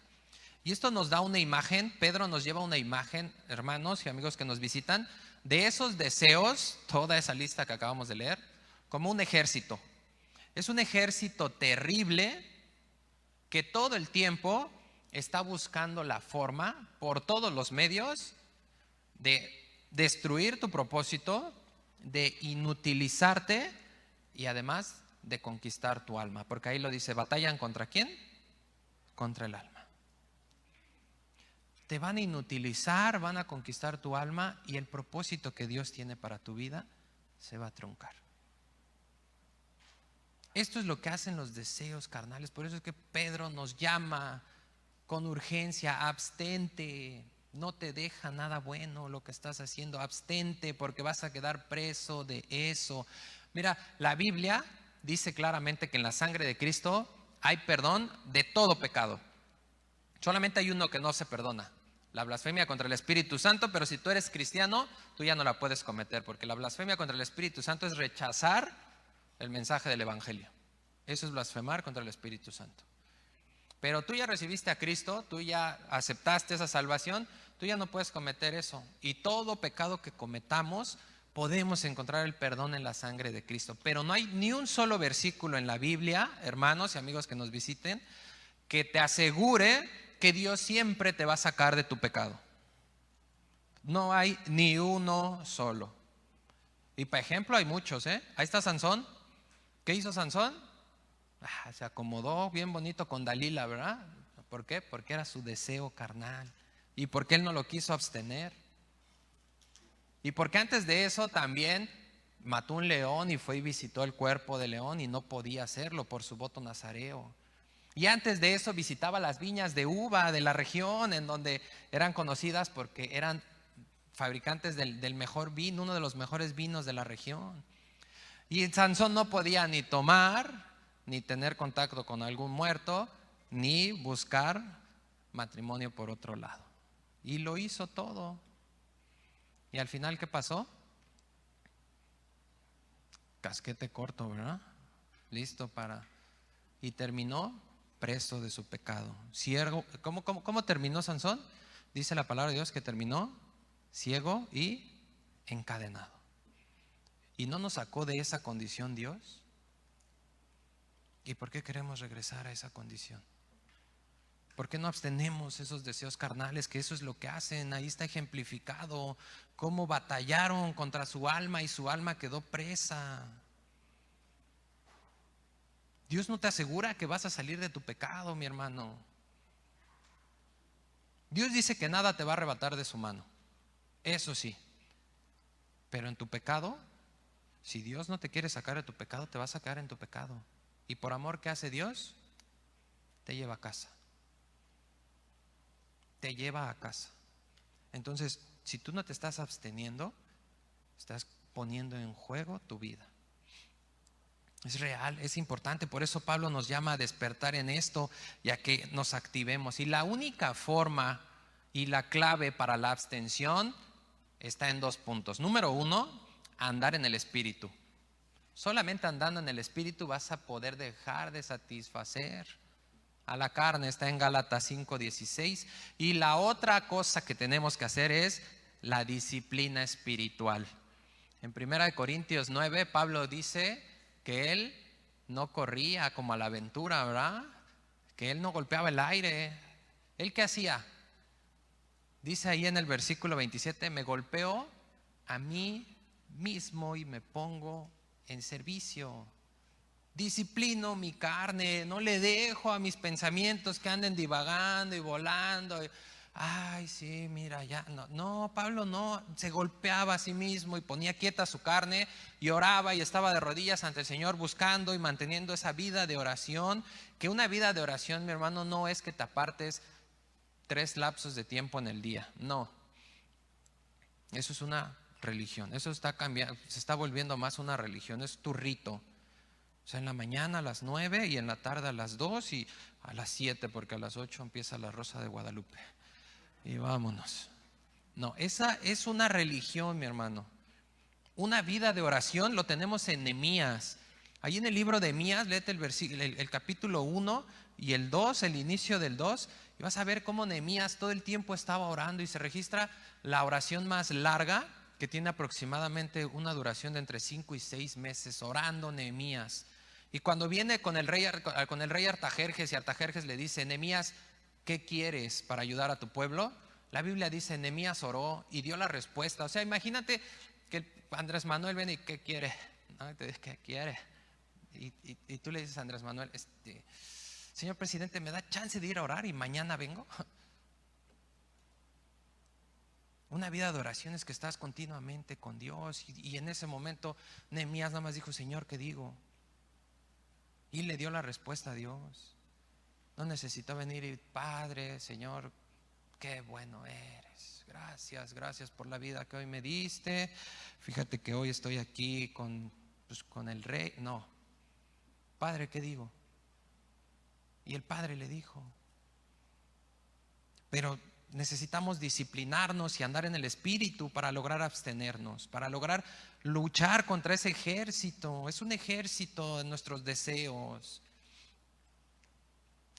Y esto nos da una imagen, Pedro nos lleva una imagen, hermanos y amigos que nos visitan, de esos deseos, toda esa lista que acabamos de leer, como un ejército. Es un ejército terrible que todo el tiempo está buscando la forma, por todos los medios, de destruir tu propósito, de inutilizarte y además de conquistar tu alma. Porque ahí lo dice, ¿batallan contra quién? Contra el alma. Te van a inutilizar, van a conquistar tu alma y el propósito que Dios tiene para tu vida se va a truncar. Esto es lo que hacen los deseos carnales. Por eso es que Pedro nos llama con urgencia, abstente. No te deja nada bueno lo que estás haciendo, abstente porque vas a quedar preso de eso. Mira, la Biblia dice claramente que en la sangre de Cristo hay perdón de todo pecado. Solamente hay uno que no se perdona, la blasfemia contra el Espíritu Santo, pero si tú eres cristiano, tú ya no la puedes cometer, porque la blasfemia contra el Espíritu Santo es rechazar el mensaje del Evangelio. Eso es blasfemar contra el Espíritu Santo. Pero tú ya recibiste a Cristo, tú ya aceptaste esa salvación, tú ya no puedes cometer eso. Y todo pecado que cometamos, podemos encontrar el perdón en la sangre de Cristo. Pero no hay ni un solo versículo en la Biblia, hermanos y amigos que nos visiten, que te asegure que Dios siempre te va a sacar de tu pecado. No hay ni uno solo. Y por ejemplo hay muchos, Ahí está Sansón. ¿Qué hizo Sansón? Se acomodó bien bonito con Dalila, ¿verdad? ¿Por qué? Porque era su deseo carnal. Y porque él no lo quiso abstener. Y porque antes de eso también mató un león y fue y visitó el cuerpo del león y no podía hacerlo por su voto nazareo. Y antes de eso visitaba las viñas de uva de la región, en donde eran conocidas porque eran fabricantes del mejor vino, uno de los mejores vinos de la región. Y Sansón no podía ni tomar, ni tener contacto con algún muerto, ni buscar matrimonio por otro lado. Y lo hizo todo. Y al final, ¿qué pasó? Casquete corto, ¿verdad? Listo para... Y terminó preso de su pecado. Ciego. ¿Cómo terminó Sansón? Dice la palabra de Dios que terminó ciego y encadenado. ¿Y no nos sacó de esa condición Dios? ¿Y por qué queremos regresar a esa condición? ¿Por qué no abstenemos esos deseos carnales? Que eso es lo que hacen. Ahí está ejemplificado cómo batallaron contra su alma y su alma quedó presa. Dios no te asegura que vas a salir de tu pecado, mi hermano. Dios dice que nada te va a arrebatar de su mano. Eso sí. Pero en tu pecado, si Dios no te quiere sacar de tu pecado, te vas a quedar en tu pecado. Y por amor que hace Dios, te lleva a casa. Te lleva a casa. Entonces, si tú no te estás absteniendo, estás poniendo en juego tu vida. Es real, es importante. Por eso Pablo nos llama a despertar en esto y a que nos activemos. Y la única forma y la clave para la abstención está en 2 puntos. Número 1, andar en el Espíritu. Solamente andando en el Espíritu vas a poder dejar de satisfacer a la carne. Está en Gálatas 5:16. Y la otra cosa que tenemos que hacer es la disciplina espiritual. En 1 Corintios 9, Pablo dice que él no corría como a la aventura, ¿verdad? Que él no golpeaba el aire. ¿Él qué hacía? Dice ahí en el versículo 27, me golpeo a mí mismo y me pongo en servicio. Disciplino mi carne, no le dejo a mis pensamientos que anden divagando y volando. Ay, sí, mira, ya. No, no, Pablo no, se golpeaba a sí mismo y ponía quieta su carne y oraba y estaba de rodillas ante el Señor buscando y manteniendo esa vida de oración. Que una vida de oración, mi hermano, no es que te apartes 3 lapsos de tiempo en el día. No, eso es una religión. Eso está cambiando, se está volviendo más una religión. Es tu rito. O sea, en la mañana a las 9 y en la tarde a las 2 y a las 7, porque a las 8 empieza la Rosa de Guadalupe. Y vámonos. No, esa es una religión, mi hermano. Una vida de oración lo tenemos en Nehemías. Ahí en el libro de Nehemías, léete el capítulo 1 y el 2, el inicio del 2, y vas a ver cómo Nehemías todo el tiempo estaba orando y se registra la oración más larga, que tiene aproximadamente una duración de entre 5 y 6 meses, orando Nehemías. Y cuando viene con el rey Artajerjes y Artajerjes le dice, Nehemías, ¿qué quieres para ayudar a tu pueblo? La Biblia dice, Nehemías oró y dio la respuesta. O sea, imagínate que Andrés Manuel viene y ¿qué quiere? ¿No? ¿Qué quiere? Y tú le dices a Andrés Manuel, señor presidente, ¿me da chance de ir a orar y mañana vengo? Una vida de oración es que estás continuamente con Dios. Y en ese momento Nehemías nada más dijo, Señor, ¿qué digo? Y le dio la respuesta a Dios. No necesitó venir y, Padre, Señor, qué bueno eres. Gracias, gracias por la vida que hoy me diste. Fíjate que hoy estoy aquí con el rey. No, Padre, ¿qué digo? Y el Padre le dijo. Pero necesitamos disciplinarnos y andar en el Espíritu para lograr abstenernos, para lograr luchar contra ese ejército. Es un ejército de nuestros deseos.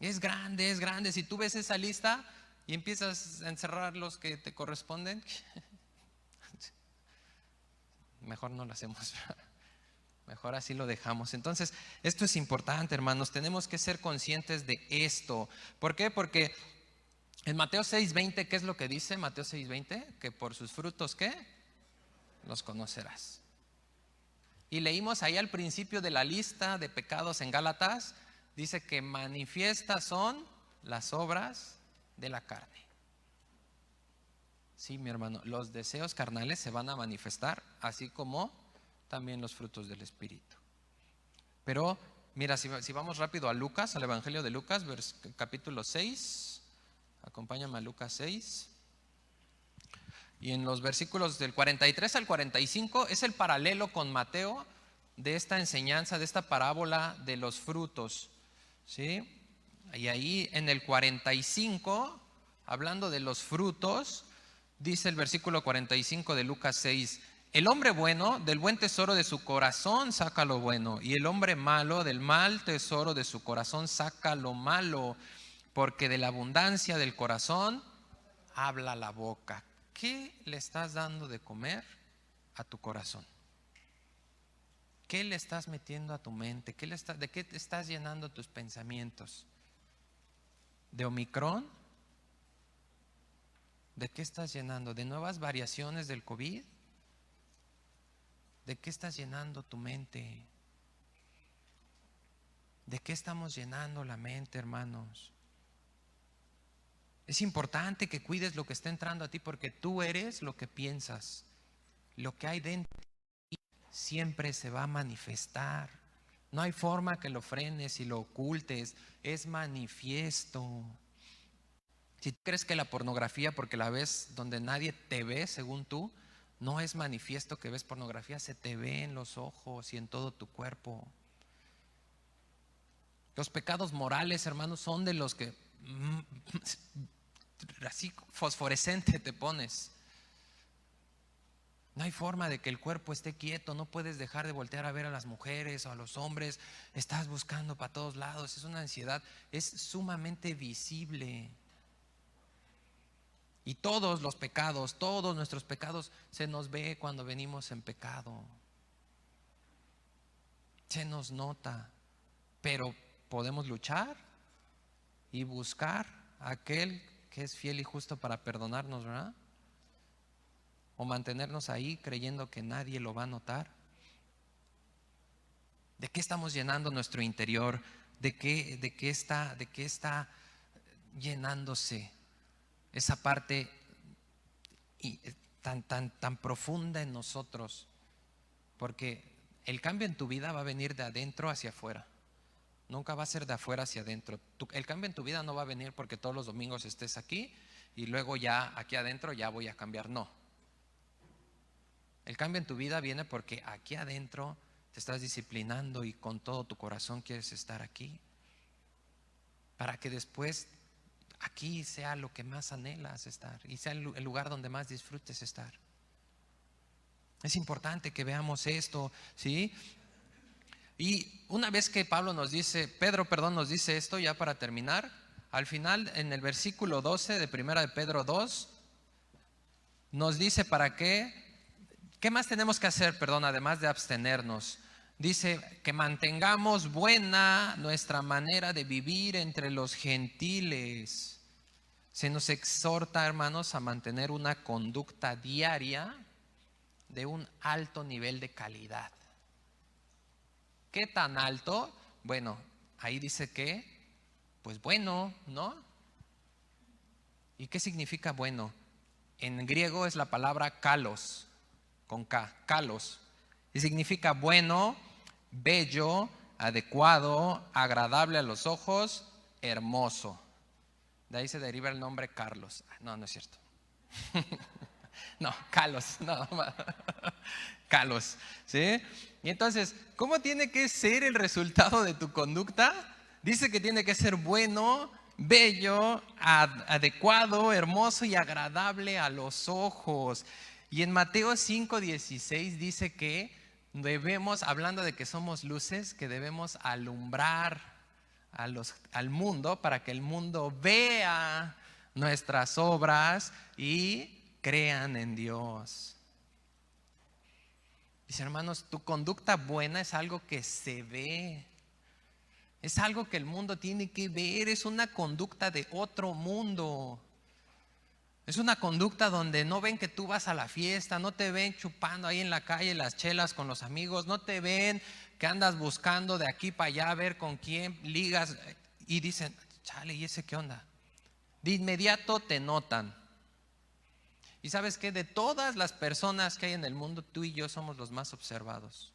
Es grande, es grande. Si tú ves esa lista y empiezas a encerrar los que te corresponden, mejor no lo hacemos. Mejor así lo dejamos. Entonces, esto es importante, hermanos. Tenemos que ser conscientes de esto. ¿Por qué? Porque en Mateo 6:20, ¿qué es lo que dice Mateo 6:20? Que por sus frutos, ¿qué? Los conocerás. Y leímos ahí al principio de la lista de pecados en Gálatas, dice que manifiestas son las obras de la carne. Sí, mi hermano, los deseos carnales se van a manifestar, así como también los frutos del Espíritu. Pero, mira, si vamos rápido a Lucas, al Evangelio de Lucas, capítulo 6, acompáñame a Lucas 6. Y en los versículos del 43 al 45 es el paralelo con Mateo de esta enseñanza, de esta parábola de los frutos, ¿sí? Y ahí en el 45, hablando de los frutos, dice el versículo 45 de Lucas 6, el hombre bueno del buen tesoro de su corazón saca lo bueno, y el hombre malo del mal tesoro de su corazón saca lo malo, porque de la abundancia del corazón habla la boca. ¿Qué le estás dando de comer a tu corazón? ¿Qué le estás metiendo a tu mente? ¿De qué te estás llenando tus pensamientos? ¿De Omicron? ¿De qué estás llenando? ¿De nuevas variaciones del COVID? ¿De qué estás llenando tu mente? ¿De qué estamos llenando la mente, hermanos? Es importante que cuides lo que está entrando a ti porque tú eres lo que piensas. Lo que hay dentro de ti siempre se va a manifestar. No hay forma que lo frenes y lo ocultes. Es manifiesto. Si tú crees que la pornografía, porque la ves donde nadie te ve, según tú, no es manifiesto que ves pornografía, se te ve en los ojos y en todo tu cuerpo. Los pecados morales, hermanos, son de los que así fosforescente te pones. No hay forma de que el cuerpo esté quieto, no puedes dejar de voltear a ver a las mujeres o a los hombres, estás buscando para todos lados, es una ansiedad, es sumamente visible. Y todos los pecados, todos nuestros pecados se nos ve cuando venimos en pecado. Se nos nota, pero podemos luchar y buscar a aquel que es fiel y justo para perdonarnos, ¿verdad? O mantenernos ahí creyendo que nadie lo va a notar. ¿De qué estamos llenando nuestro interior? ¿De qué está llenándose esa parte tan profunda en nosotros? Porque el cambio en tu vida va a venir de adentro hacia afuera. Nunca va a ser de afuera hacia adentro. El cambio en tu vida no va a venir porque todos los domingos estés aquí y luego ya aquí adentro ya voy a cambiar. No. El cambio en tu vida viene porque aquí adentro te estás disciplinando y con todo tu corazón quieres estar aquí. Para que después aquí sea lo que más anhelas estar y sea el lugar donde más disfrutes estar. Es importante que veamos esto, ¿sí? Y una vez que Pedro nos dice esto, ya para terminar, al final en el versículo 12 de 1 de Pedro 2, nos dice ¿qué más tenemos que hacer, además de abstenernos? Dice que mantengamos buena nuestra manera de vivir entre los gentiles. Se nos exhorta, hermanos, a mantener una conducta diaria de un alto nivel de calidad. ¿Qué tan alto? Bueno, ahí dice que, pues bueno, ¿no? ¿Y qué significa bueno? En griego es la palabra kalos, con K, kalos. Y significa bueno, bello, adecuado, agradable a los ojos, hermoso. De ahí se deriva el nombre Carlos. No, no es cierto. No, Carlos, no, Carlos, ¿sí? Y entonces, ¿cómo tiene que ser el resultado de tu conducta? Dice que tiene que ser bueno, bello, adecuado, hermoso y agradable a los ojos. Y en Mateo 5:16 dice que debemos, hablando de que somos luces, que debemos alumbrar al mundo para que el mundo vea nuestras obras y crean en Dios. Dice, hermanos, tu conducta buena es algo que se ve. Es algo que el mundo tiene que ver. Es una conducta de otro mundo. Es una conducta donde no ven que tú vas a la fiesta, no te ven chupando ahí en la calle las chelas con los amigos, no te ven que andas buscando de aquí para allá a ver con quién ligas y dicen, chale, ¿y ese qué onda? De inmediato te notan. Y sabes que de todas las personas que hay en el mundo, tú y yo somos los más observados.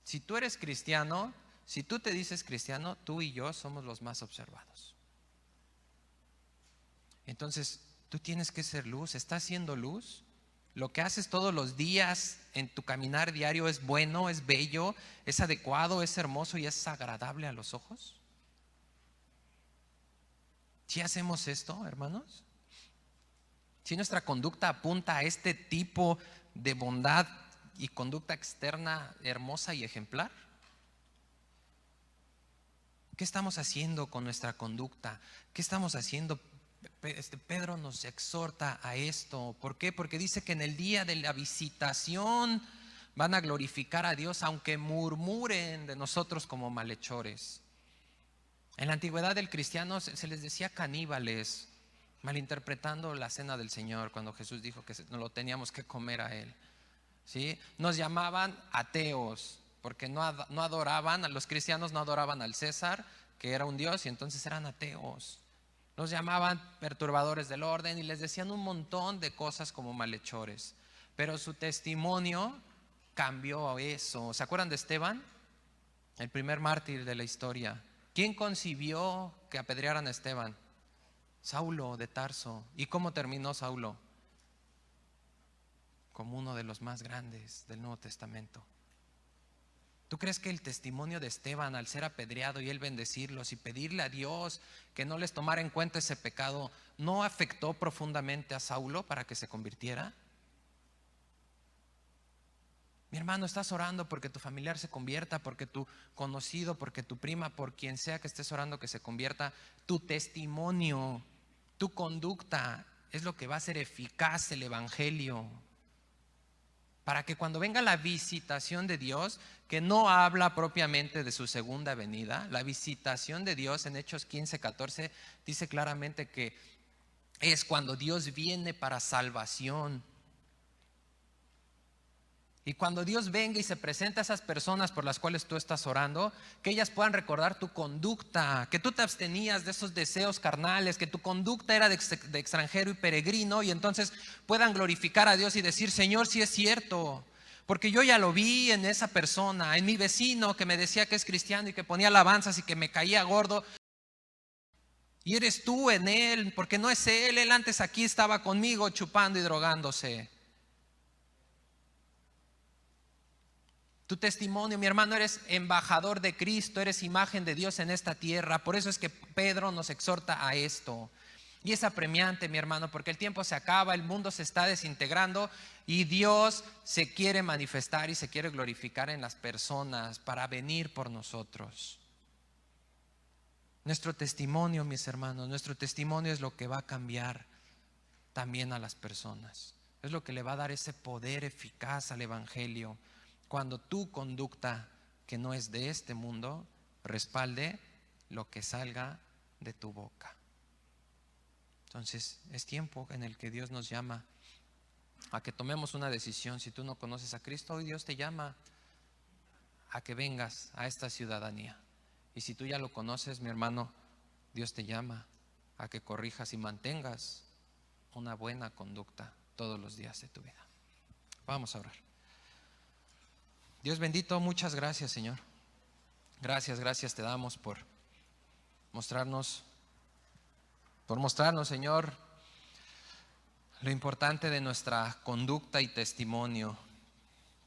Si tú eres cristiano, si tú te dices cristiano, tú y yo somos los más observados. Entonces, tú tienes que ser luz. ¿Estás siendo luz? Lo que haces todos los días en tu caminar diario es bueno, es bello, es adecuado, es hermoso y es agradable a los ojos. ¿Sí hacemos esto, hermanos? Si nuestra conducta apunta a este tipo de bondad y conducta externa hermosa y ejemplar, ¿qué estamos haciendo con nuestra conducta? ¿Qué estamos haciendo? Pedro nos exhorta a esto. ¿Por qué? Porque dice que en el día de la visitación van a glorificar a Dios aunque murmuren de nosotros como malhechores. En la antigüedad del cristiano se les decía caníbales, malinterpretando la cena del Señor cuando Jesús dijo que no lo teníamos que comer a Él, ¿sí? Nos llamaban ateos porque no adoraban, los cristianos no adoraban al César, que era un dios, y entonces eran ateos. Los llamaban perturbadores del orden y les decían un montón de cosas como malhechores. Pero su testimonio cambió eso. ¿Se acuerdan de Esteban? El primer mártir de la historia. ¿Quién concibió que apedrearan a Esteban? Saulo de Tarso. ¿Y cómo terminó Saulo? Como uno de los más grandes del Nuevo Testamento. ¿Tú crees que el testimonio de Esteban, al ser apedreado y él bendecirlos y pedirle a Dios que no les tomara en cuenta ese pecado, no afectó profundamente a Saulo para que se convirtiera? Mi hermano, estás orando porque tu familiar se convierta, porque tu conocido, porque tu prima, por quien sea que estés orando que se convierta. Tu testimonio, tu conducta es lo que va a hacer eficaz el evangelio. para que cuando venga la visitación de Dios, que no habla propiamente de su segunda venida, la visitación de Dios en Hechos 15:14 dice claramente que es cuando Dios viene para salvación. Y cuando Dios venga y se presenta a esas personas por las cuales tú estás orando, que ellas puedan recordar tu conducta, que tú te abstenías de esos deseos carnales, que tu conducta era de extranjero y peregrino, y entonces puedan glorificar a Dios y decir: Señor, sí es cierto, porque yo ya lo vi en esa persona, en mi vecino que me decía que es cristiano y que ponía alabanzas y que me caía gordo. Y eres tú en él, porque no es él antes aquí estaba conmigo chupando y drogándose. Tu testimonio, mi hermano, eres embajador de Cristo, eres imagen de Dios en esta tierra. Por eso es que Pedro nos exhorta a esto. Y es apremiante, mi hermano, porque el tiempo se acaba, el mundo se está desintegrando y Dios se quiere manifestar y se quiere glorificar en las personas para venir por nosotros. Nuestro testimonio, mis hermanos, nuestro testimonio es lo que va a cambiar también a las personas. Es lo que le va a dar ese poder eficaz al evangelio. Cuando tu conducta, que no es de este mundo, respalde lo que salga de tu boca. Entonces es tiempo en el que Dios nos llama a que tomemos una decisión. Si tú no conoces a Cristo, hoy Dios te llama a que vengas a esta ciudadanía. Y si tú ya lo conoces, mi hermano, Dios te llama a que corrijas y mantengas una buena conducta todos los días de tu vida. Vamos a orar. Dios bendito, muchas gracias, Señor. Gracias te damos por mostrarnos, Señor, lo importante de nuestra conducta y testimonio.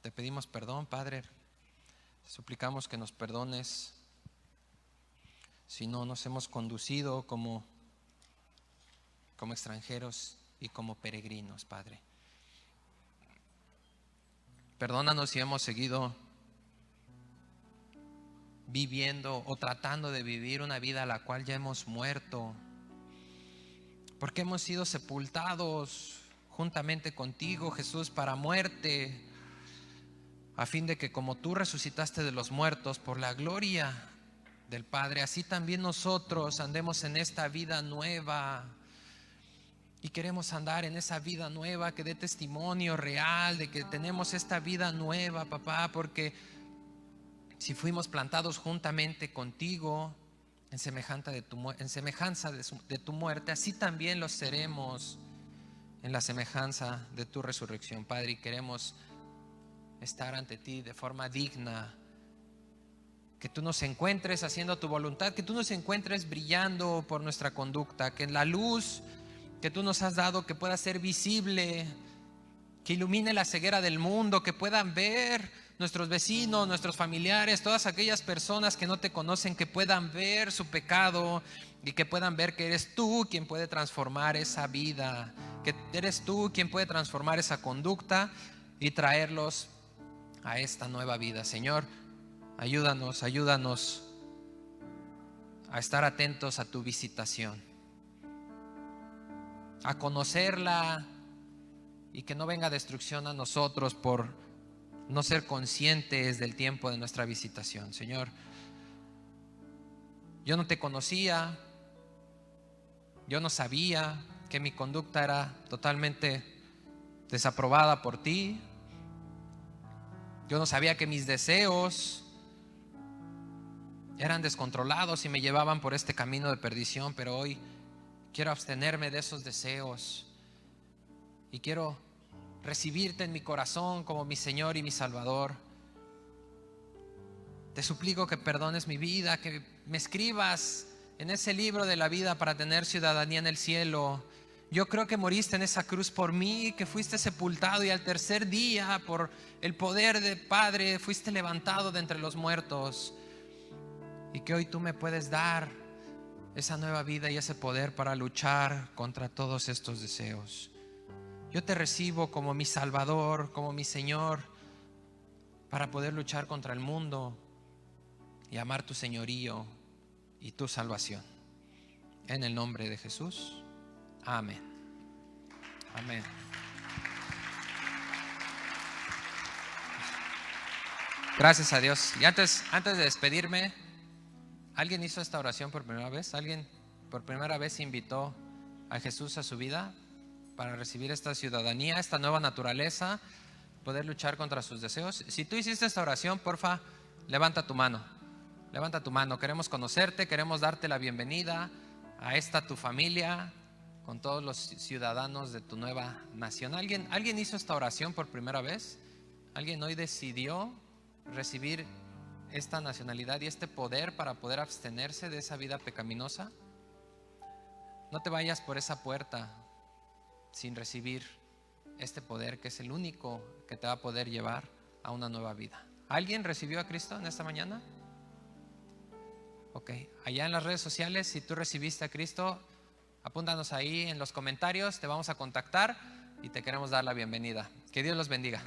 Te pedimos perdón, Padre. Te suplicamos que nos perdones si no nos hemos conducido como extranjeros y como peregrinos, Padre. Perdónanos si hemos seguido viviendo o tratando de vivir una vida a la cual ya hemos muerto, porque hemos sido sepultados juntamente contigo, Jesús, para muerte, a fin de que como tú resucitaste de los muertos por la gloria del Padre, así también nosotros andemos en esta vida nueva. Y queremos andar en esa vida nueva que dé testimonio real de que tenemos esta vida nueva, papá, porque si fuimos plantados juntamente contigo en semejanza de tu muerte, así también lo seremos en la semejanza de tu resurrección, Padre. Y queremos estar ante ti de forma digna, que tú nos encuentres haciendo tu voluntad, que tú nos encuentres brillando por nuestra conducta, que en la luz que tú nos has dado, que pueda ser visible, que ilumine la ceguera del mundo, que puedan ver nuestros vecinos, nuestros familiares, todas aquellas personas que no te conocen, que puedan ver su pecado y que puedan ver que eres tú quien puede transformar esa vida, que eres tú quien puede transformar esa conducta y traerlos a esta nueva vida. Señor, ayúdanos a estar atentos a tu visitación, a conocerla y que no venga destrucción a nosotros por no ser conscientes del tiempo de nuestra visitación. Señor, yo no te conocía, yo no sabía que mi conducta era totalmente desaprobada por ti, yo no sabía que mis deseos eran descontrolados y me llevaban por este camino de perdición, pero hoy quiero abstenerme de esos deseos y quiero recibirte en mi corazón como mi Señor y mi Salvador. Te suplico que perdones mi vida, que me escribas en ese libro de la vida para tener ciudadanía en el cielo. Yo creo que moriste en esa cruz por mí, que fuiste sepultado y al tercer día por el poder del Padre fuiste levantado de entre los muertos, y que hoy tú me puedes dar esa nueva vida y ese poder para luchar contra todos estos deseos. Yo te recibo como mi Salvador, como mi Señor, para poder luchar contra el mundo y amar tu señorío y tu salvación. En el nombre de Jesús, amén. Amén. Gracias a Dios. Y antes de despedirme, ¿alguien hizo esta oración por primera vez? ¿Alguien por primera vez invitó a Jesús a su vida para recibir esta ciudadanía, esta nueva naturaleza, poder luchar contra sus deseos? Si tú hiciste esta oración, porfa, levanta tu mano. Levanta tu mano. Queremos conocerte, queremos darte la bienvenida a esta tu familia, con todos los ciudadanos de tu nueva nación. ¿Alguien hizo esta oración por primera vez? ¿Alguien hoy decidió recibir esta nacionalidad y este poder para poder abstenerse de esa vida pecaminosa? No te vayas por esa puerta sin recibir este poder, que es el único que te va a poder llevar a una nueva vida. ¿Alguien recibió a Cristo en esta mañana? Ok, allá en las redes sociales, si tú recibiste a Cristo, apúntanos ahí en los comentarios, te vamos a contactar y te queremos dar la bienvenida. Que Dios los bendiga.